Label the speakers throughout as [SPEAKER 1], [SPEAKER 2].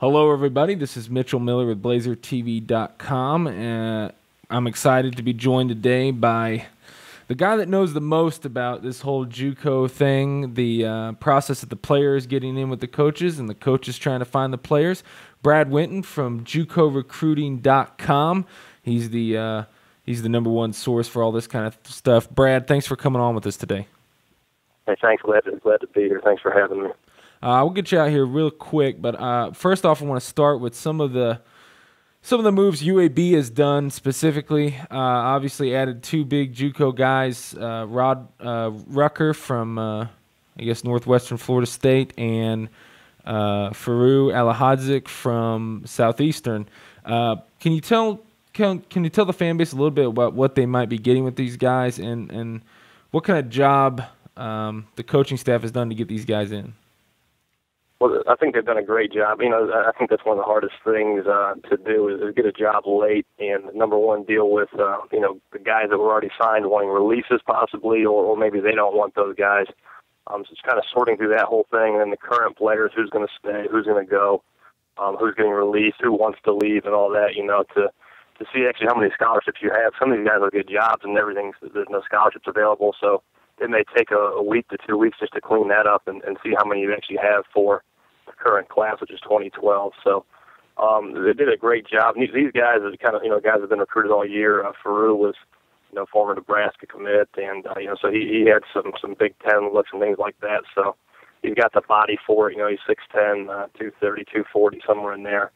[SPEAKER 1] Hello, everybody. This is Mitchell Miller with BlazerTV.com. I'm excited to be joined today by the guy that knows the most about this whole JUCO thing, the process of the players getting in with the coaches and the coaches trying to find the players. Brad Winton from JUCORecruiting.com. He's the number one source for all this kind of stuff. Brad, thanks for coming on with us today.
[SPEAKER 2] Hey, thanks. Glad to be here. Thanks for having me.
[SPEAKER 1] We'll get you out here real quick, but first off, I want to start with some of the moves UAB has done specifically. Obviously, added two big JUCO guys, Rucker from I guess Northwestern Florida State, and Fahro Alihodzic from Southeastern. Can you tell the fan base a little bit about what they might be getting with these guys, and what kind of job the coaching staff has done to get these guys in?
[SPEAKER 2] Well, I think they've done a great job. I think that's one of the hardest things to do is get a job late and, number one, deal with, the guys that were already signed wanting releases possibly, or maybe they don't want those guys. So it's kind of sorting through that whole thing, and then the current players, who's going to stay, who's going to go, who's getting released, who wants to leave, and all that, to see actually how many scholarships you have. Some of these guys will get jobs and everything, so there's no scholarships available, so it may take a week to 2 weeks just to clean that up and see how many you actually have for the current class, which is 2012. So they did a great job. And these guys are kind of, guys that have been recruited all year. Fahro was, former Nebraska commit, and, so he had some Big Ten looks and things like that. So he's got the body for it. He's 6'10", 230, 240, somewhere in there.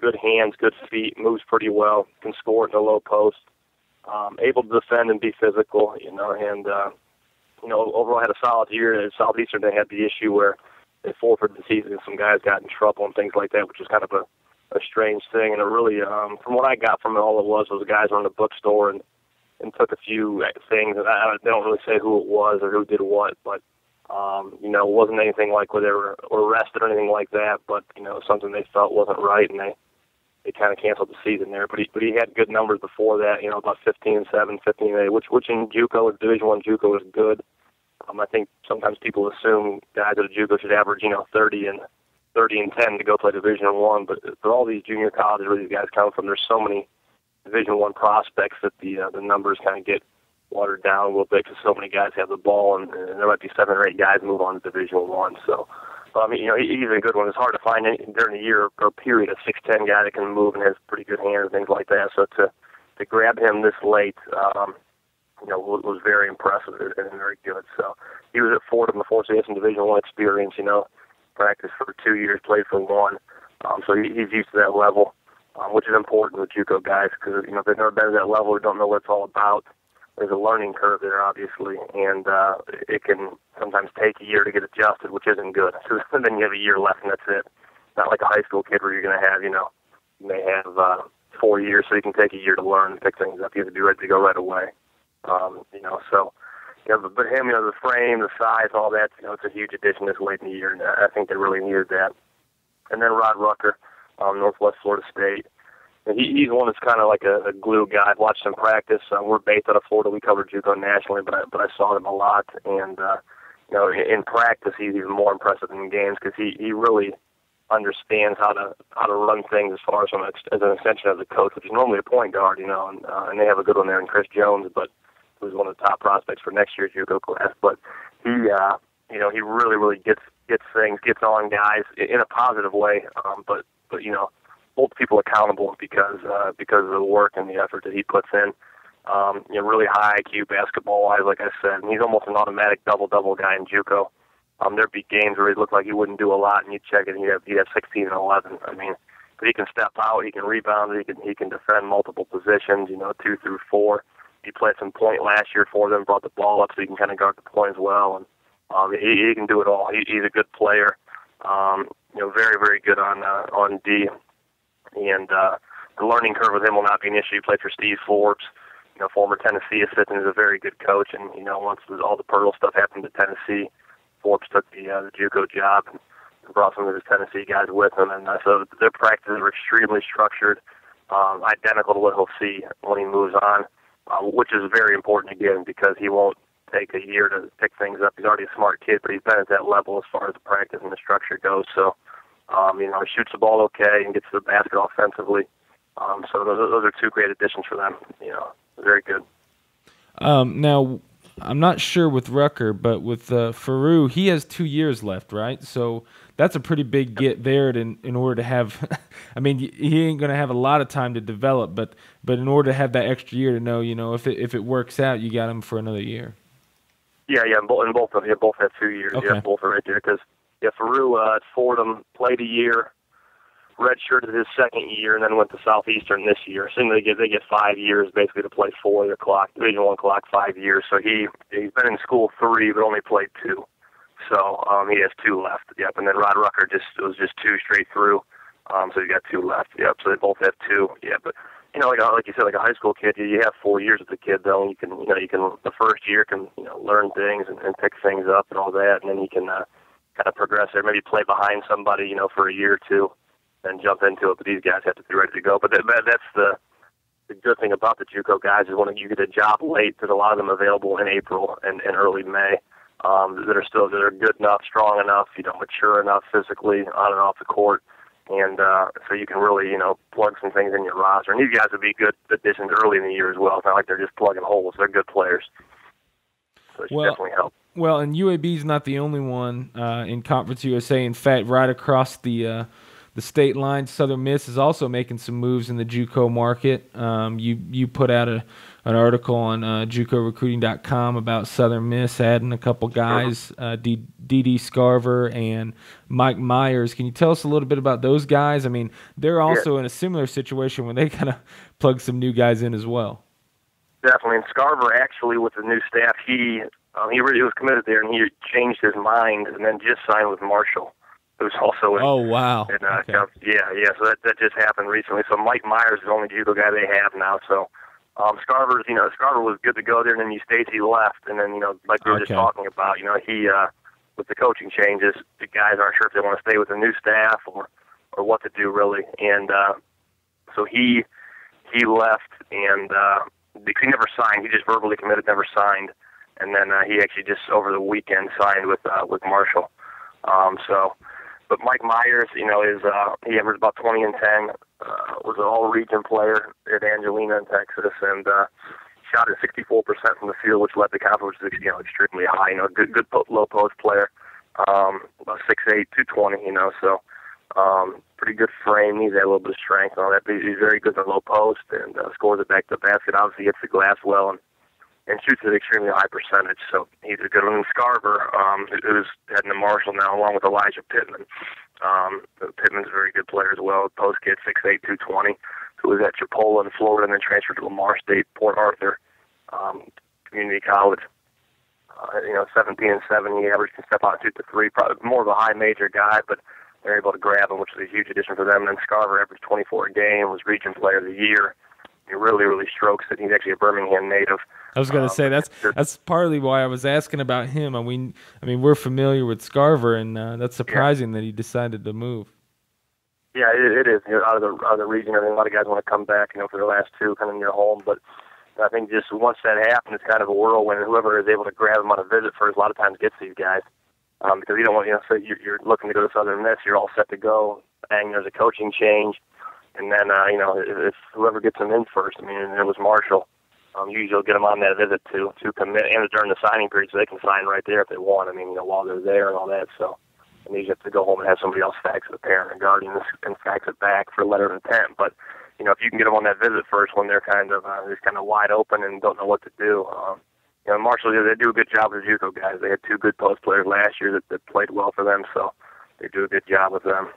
[SPEAKER 2] Good hands, good feet, moves pretty well, can score in the low post. Able to defend and be physical, and overall had a solid year. At Southeastern, they had the issue where they forfeited the season and some guys got in trouble and things like that, which is kind of a strange thing. And it really, from what I got from it, all it was those guys were in the bookstore and took a few things. And they don't really say who it was or who did what, but, it wasn't anything like where they were arrested or anything like that, but, something they felt wasn't right, and they kind of canceled the season there. But he had good numbers before that, about 15-7, 15-8, which in JUCO, Division I JUCO, is good. I think sometimes people assume guys at a JUCO should average, 30 and 10 to go play Division I. But all these junior colleges where these guys come from, there's so many Division I prospects that the numbers kind of get watered down a little bit because so many guys have the ball, and there might be 7 or 8 guys move on to Division I. So, he's a good one. It's hard to find during a year or period a 6'10" guy that can move and has pretty good hands and things like that. So to grab him this late, was very impressive and very good. So he was at Fordham before, so he had some Division I experience, practiced for 2 years, played for 1. So he's used to that level, which is important with JUCO guys because, if they've never been at that level or don't know what it's all about, there's a learning curve there, obviously, and it can sometimes take a year to get adjusted, which isn't good. So then you have a year left, and that's it. Not like a high school kid where you're going to have, you may have 4 years, so you can take a year to learn and pick things up. You have to be ready to go right away. But him, the frame, the size, all that, it's a huge addition this late in the year, and I think they really needed that. And then Rucker, Northwest Florida State. And he's one that's kind of like a glue guy. I've watched him practice. We're based out of Florida. We cover JUCO nationally, but I saw him a lot. And, in practice, he's even more impressive in games because he really understands how to run things as far as as an extension of the coach, which is normally a point guard, and they have a good one there in Chris Jones, but who's one of the top prospects for next year's JUCO class. But he really, really gets things, gets on guys in a positive way, but holds people accountable because of the work and the effort that he puts in. Really high IQ basketball-wise, like I said, and he's almost an automatic double-double guy in JUCO. There'd be games where he looked like he wouldn't do a lot, and you check it, and he'd have 16 and 11. But he can step out, he can rebound, he can defend multiple positions, 2 through 4. He played some point last year for them, brought the ball up so he can kind of guard the point as well, and he can do it all. He's a good player, very, very good on D, and the learning curve with him will not be an issue. He played for Steve Forbes, former Tennessee assistant, is a very good coach, and once all the Pearl stuff happened to Tennessee, Forbes took the JUCO job and brought some of his Tennessee guys with him, and so their practices are extremely structured, identical to what he'll see when he moves on, which is very important again because he won't take a year to pick things up. He's already a smart kid, but he's been at that level as far as the practice and the structure goes. So He shoots the ball okay and gets to the basket offensively. So those are two great additions for them. Very good.
[SPEAKER 1] Now, I'm not sure with Rucker, but with Fahro, he has 2 years left, right? So that's a pretty big get there in order to have – I mean, he ain't going to have a lot of time to develop, but in order to have that extra year to know, if it works out, you got him for another year.
[SPEAKER 2] Yeah, and both have 2 years.
[SPEAKER 1] Okay.
[SPEAKER 2] Yeah, both are right there. Because, Fahro at Fordham played a year, redshirted his second year, and then went to Southeastern this year. So they get 5 years basically to play for their clock, Division I clock, 5 years. So he's been in school 3, but only played 2. So he has 2 left. Yep. And then Rod Rucker was just 2 straight through. So he's got 2 left. Yep. So they both have 2. Yeah. But like you said, like a high school kid, you have 4 years with the kid though. And you can the first year can learn things and pick things up and all that, and then you can kind of progress there. Maybe play behind somebody for a year or 2. And jump into it, but these guys have to be ready to go. But that's the good thing about the JUCO guys is when you get a job late, there's a lot of them available in April and early May that are good enough, strong enough, mature enough physically on and off the court, and so you can really plug some things in your roster. And these guys would be good additions early in the year as well. It's not like they're just plugging holes; they're good players. So it should definitely help.
[SPEAKER 1] Well, and UAB is not the only one in Conference USA. In fact, right across the state line, Southern Miss is also making some moves in the JUCO market. You put out an article on JUCOrecruiting.com about Southern Miss adding a couple guys, D.D. Scarver and Mike Myers. Can you tell us a little bit about those guys? I mean, they're also in a similar situation when they kind of plug some new guys in as well.
[SPEAKER 2] Definitely. And Scarver, actually, with the new staff, he really was committed there, and he changed his mind and then just signed with Marshall. Who's also in,
[SPEAKER 1] oh, wow.
[SPEAKER 2] Okay. So that just happened recently. So Mike Myers is the only JUCO guy they have now. So Scarver was good to go there, and then Stacy left, and then like we were just talking about, he with the coaching changes, the guys aren't sure if they want to stay with the new staff or what to do really, and so he left, and because he never signed, he just verbally committed, never signed, and then he actually just over the weekend signed with Marshall. But Mike Myers, he averaged about 20 and 10, was an all-region player at Angelina in Texas, and shot at 64% from the field, which led the conference, which is extremely high. Good low post player, about 6'8", 220. So pretty good frame. He's got a little bit of strength and all that. But he's very good in the low post and scores it back to the basket. Obviously, hits the glass well and shoots at an extremely high percentage, so he's a good one. And Scarver, who's heading to Marshall now, along with Elijah Pittman. Pittman's a very good player as well, post kid, 6'8", 220, who was at Chipola in Florida and then transferred to Lamar State, Port Arthur Community College. 17 and 7, he averaged can step out 2 to 3, probably more of a high major guy, but they're able to grab him, which is a huge addition for them. And then Scarver averaged 24 a game, was Region Player of the Year. He really, really strokes it. He's actually a Birmingham native.
[SPEAKER 1] I was going to say that's partly why I was asking about him. I mean, we're familiar with Scarver, and that's surprising that he decided to move.
[SPEAKER 2] Yeah, it is. Out of the region, I mean, a lot of guys want to come back, for the last 2, kind of near home. But I think just once that happens, it's kind of a whirlwind. And whoever is able to grab him on a visit first, a lot of times gets these guys because you don't want, so you're looking to go to Southern Miss, you're all set to go, and there's a coaching change. And then, if whoever gets them in first, I mean, and it was Marshall, usually you'll get them on that visit to commit, and during the signing period, so they can sign right there if they want. I mean, while they're there and all that. So, and you have to go home and have somebody else fax the parent or guardian and fax it back for a letter of intent. But, if you can get them on that visit first when they're kind of wide open and don't know what to do. Marshall, they do a good job with the JUCO guys. They had 2 good post players last year that played well for them, so they do a good job with them.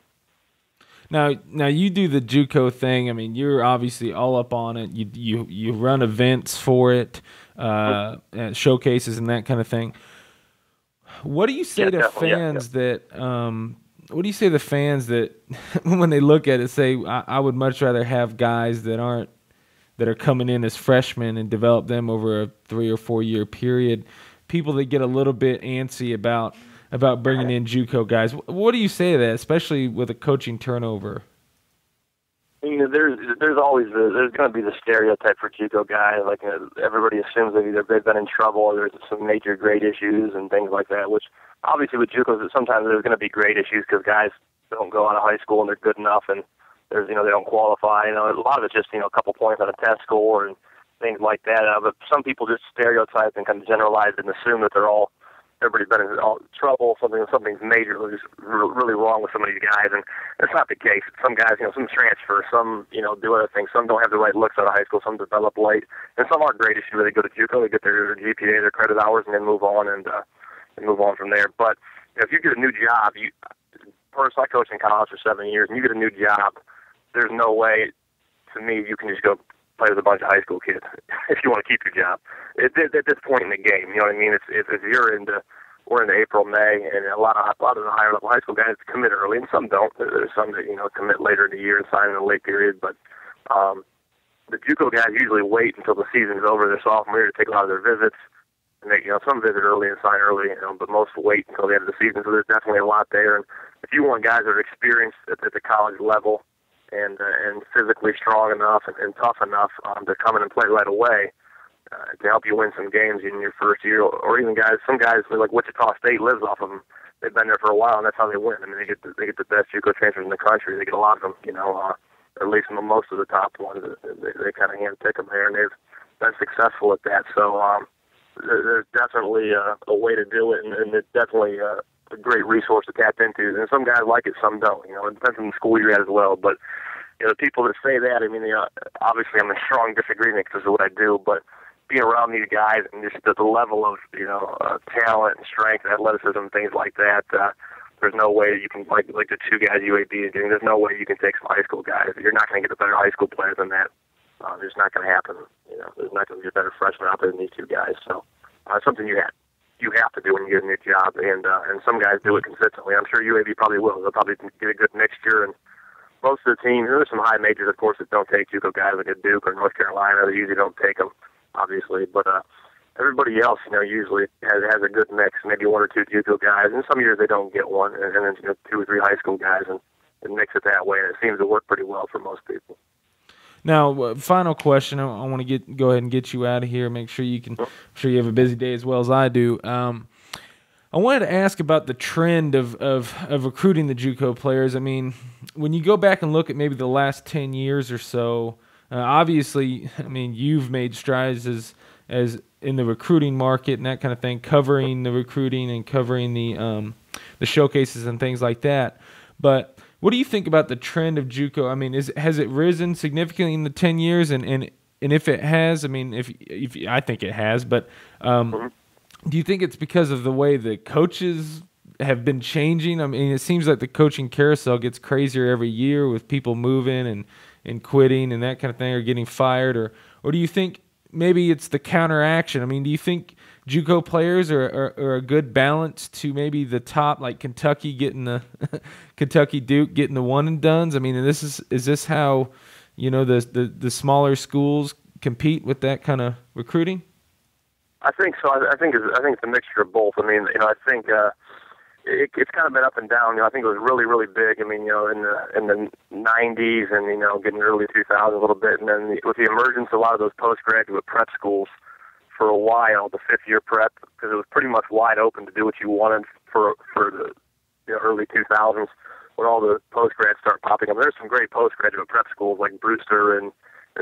[SPEAKER 1] Now you do the JUCO thing. I mean, you're obviously all up on it. You run events for it, showcases and that kind of thing. What do you say to fans that? What do you say to the fans that when they look at it say, I would much rather have guys that are coming in as freshmen and develop them over a 3 or 4 year period? People that get a little bit antsy about bringing in JUCO guys. What do you say to that, especially with a coaching turnover?
[SPEAKER 2] There's always there's going to be the stereotype for JUCO guys. Like everybody assumes that either they've been in trouble or there's some major grade issues and things like that, which obviously with JUCOs, sometimes there's going to be grade issues because guys don't go out of high school and they're good enough, and there's, they don't qualify. A lot of it's just, a couple points on a test score and things like that. But some people just stereotype and kind of generalize and assume that everybody's been in all trouble, something's majorly really wrong with some of these guys, and it's not the case. Some guys, some transfer, some, do other things. Some don't have the right looks out of high school, some develop late, and some aren't great issues where they go to JUCO, they get their GPA, their credit hours, and then move on and move on from there. But if you get a new job, first I coached in college for 7 years, and you get a new job, there's no way, to me, you can just go play with a bunch of high school kids if you want to keep your job. At this point in the game, you know what I mean? If we're into April, May, and a lot of the higher level high school guys commit early, and some don't. There's some that commit later in the year and sign in a late period. But the JUCO guys usually wait until the season's over their sophomore year to take a lot of their visits. And they, some visit early and sign early, but most wait until the end of the season. So there's definitely a lot there. And if you want guys that are experienced at the college level and physically strong enough and tough enough to come in and play right away to help you win some games in your first year, or even some guys like Wichita State lives off of them. They've been there for a while, and that's how they win. I mean, they get the best JUCO transfers in the country. They get a lot of them, or at least most of the top ones. They kind of handpick them there, and they've been successful at that. So there's definitely a way to do it, and it's definitely a great resource to tap into. And some guys like it, some don't. It depends on the school you're at as well. But the people that say that, I mean, obviously I'm in strong disagreement because of what I do. But being around these guys and just the level of talent and strength and athleticism and things like that, there's no way you can like the two guys UAB is doing. There's no way you can take some high school guys. You're not going to get a better high school player than that. It's not going to happen. There's not going to be a better freshman out there than these two guys. So it's something you have to do when you get a new job, and some guys do it consistently. I'm sure UAB probably will. They'll probably get a good mixture, and most of the teams, there's some high majors, of course, that don't take JUCO guys like at Duke or North Carolina. They usually don't take them, obviously, but everybody else, usually has a good mix, maybe one or two JUCO guys, and some years they don't get one, and then two or three high school guys, and mix it that way, and it seems to work pretty well for most people.
[SPEAKER 1] Now, final question. I want to go ahead and get you out of here. Make sure I'm sure you have a busy day as well as I do. I wanted to ask about the trend of recruiting the JUCO players. I mean, when you go back and look at maybe the last 10 years or so, obviously, I mean, you've made strides as in the recruiting market and that kind of thing, covering the recruiting and covering the showcases and things like that. But what do you think about the trend of JUCO? I mean, has it risen significantly in the 10 years? And if it has, I mean, if I think it has, but do you think it's because of the way the coaches have been changing? I mean, it seems like the coaching carousel gets crazier every year with people moving and quitting and that kind of thing, or getting fired, or do you think maybe it's the counteraction? I mean, do you think JUCO players are a good balance to maybe the top, like Kentucky getting the Kentucky Duke getting the one and dones? I mean, is this how the smaller schools compete with that kind of recruiting?
[SPEAKER 2] I think so. I think it's a mixture of both. I mean, I think it's kind of been up and down. I think it was really, really big. I mean, in the 90s and getting early 2000s a little bit, and then with the emergence of a lot of those postgraduate prep schools. For a while, the fifth-year prep, because it was pretty much wide open to do what you wanted for the early 2000s, when all the postgrads start popping up. There's some great postgraduate prep schools like Brewster and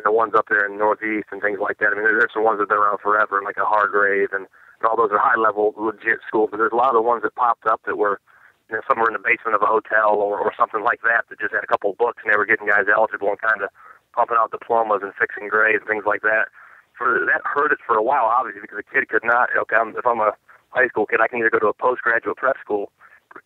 [SPEAKER 2] the ones up there in the Northeast and things like that. I mean, there's some ones that have been around forever, like a Hargrave, and all those are high-level, legit schools. But there's a lot of the ones that popped up that were somewhere in the basement of a hotel or something like that just had a couple of books, and they were getting guys eligible and kind of pumping out diplomas and fixing grades, things like that. That hurt it for a while, obviously, because a kid could not, if I'm a high school kid, I can either go to a postgraduate prep school,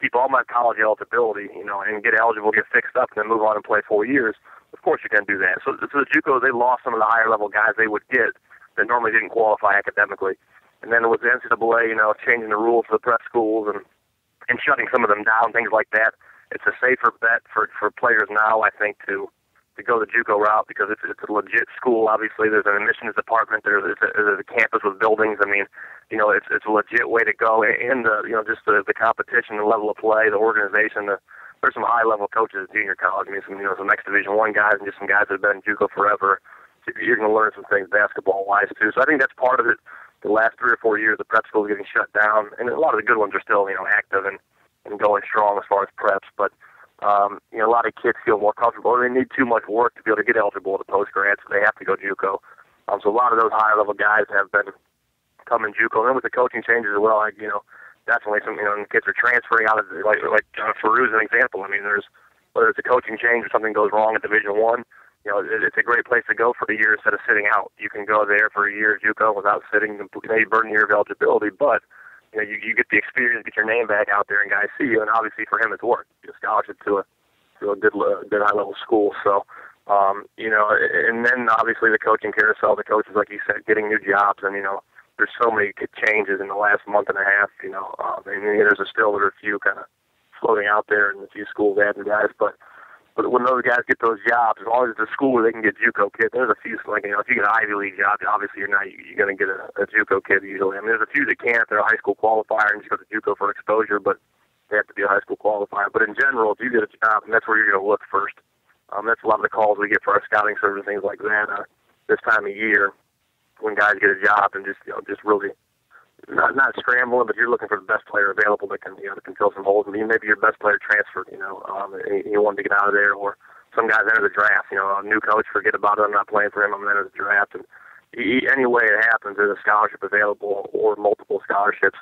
[SPEAKER 2] keep all my college eligibility, and get eligible, get fixed up, and then move on and play 4 years. Of course you can do that. So the JUCO, they lost some of the higher-level guys they would get that normally didn't qualify academically. And then with the NCAA, changing the rules for the prep schools and shutting some of them down, things like that, it's a safer bet for players now, I think, to go the JUCO route, because it's a legit school. Obviously, there's an admissions department. There's a campus with buildings. I mean, it's a legit way to go. And just the competition, the level of play, the organization. There's some high level coaches at junior college. I mean, some ex Division I guys and just some guys that have been in JUCO forever. So you're going to learn some things basketball wise too. So I think that's part of it. the last 3 or 4 years, the prep schools getting shut down, and a lot of the good ones are still, active and going strong as far as preps. But a lot of kids feel more comfortable. They need too much work to be able to get eligible to post-grad, so they have to go JUCO. So a lot of those higher-level guys have been coming JUCO. And then with the coaching changes as well, definitely some, kids are transferring out of, like Fahro is an example. I mean, whether it's a coaching change or something goes wrong at Division I, it's a great place to go for a year instead of sitting out. You can go there for a year at JUCO without sitting. You burn a year of eligibility, but you get the experience, get your name back out there, and guys see you. And obviously for him, it's worked. You get a scholarship to a good high level school. So, and then obviously the coaching carousel, the coaches, like you said, getting new jobs, and there's so many changes in the last month and a half. There's a few kind of floating out there, and a few schools adding guys, but when those guys get those jobs, as long as it's a school where they can get JUCO kids, there's a few, if you get an Ivy League job, obviously you're going to get a JUCO kid usually. I mean, there's a few that can't. They're a high school qualifier and just go to JUCO for exposure, but they have to be a high school qualifier. But in general, if you get a job, and that's where you're going to look first. That's a lot of the calls we get for our scouting service and things like that this time of year when guys get a job and just really not scrambling, but you're looking for the best player available that can fill some holes. I mean, maybe your best player transferred, and you wanted to get out of there, or some guys enter the draft. A new coach, forget about it. I'm not playing for him. I'm going to enter the draft. And any way it happens, there's a scholarship available or multiple scholarships.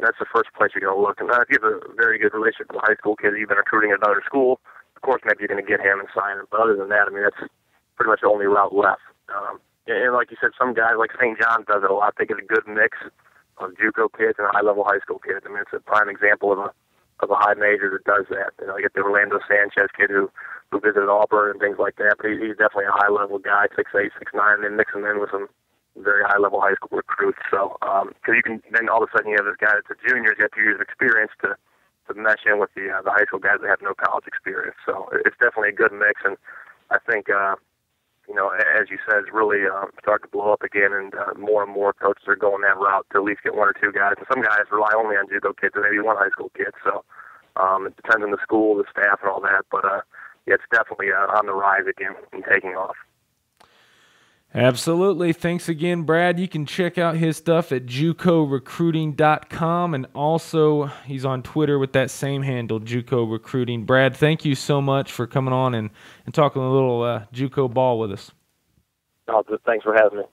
[SPEAKER 2] And that's the first place you're going to look. And if you have a very good relationship with a high school kid, you've been recruiting at another school, of course, maybe you're going to get him and sign him. But other than that, I mean, that's pretty much the only route left. And like you said, some guys like St. John's does it a lot. They get a good mix of JUCO kids and high-level high school kids. I mean, it's a prime example of a high major that does that. You get the Orlando Sanchez kid who visited Auburn and things like that, but he's definitely a high-level guy, 6'8", 6'9", and then mix him in with some very high-level high school recruits. So, because you can, then all of a sudden you have this guy that's a junior, he's got 2 years of experience to mesh in with the high school guys that have no college experience. So it's definitely a good mix, and I think as you said, it's really starting to blow up again, and more coaches are going that route to at least get 1 or 2 guys. And some guys rely only on JUCO kids and maybe 1 high school kid. So it depends on the school, the staff, and all that. But it's definitely on the rise again and taking off.
[SPEAKER 1] Absolutely. Thanks again, Brad. You can check out his stuff at JUCOrecruiting.com, and also he's on Twitter with that same handle, JUCO Recruiting. Brad, thank you so much for coming on and talking a little JUCO ball with us.
[SPEAKER 2] Thanks for having me.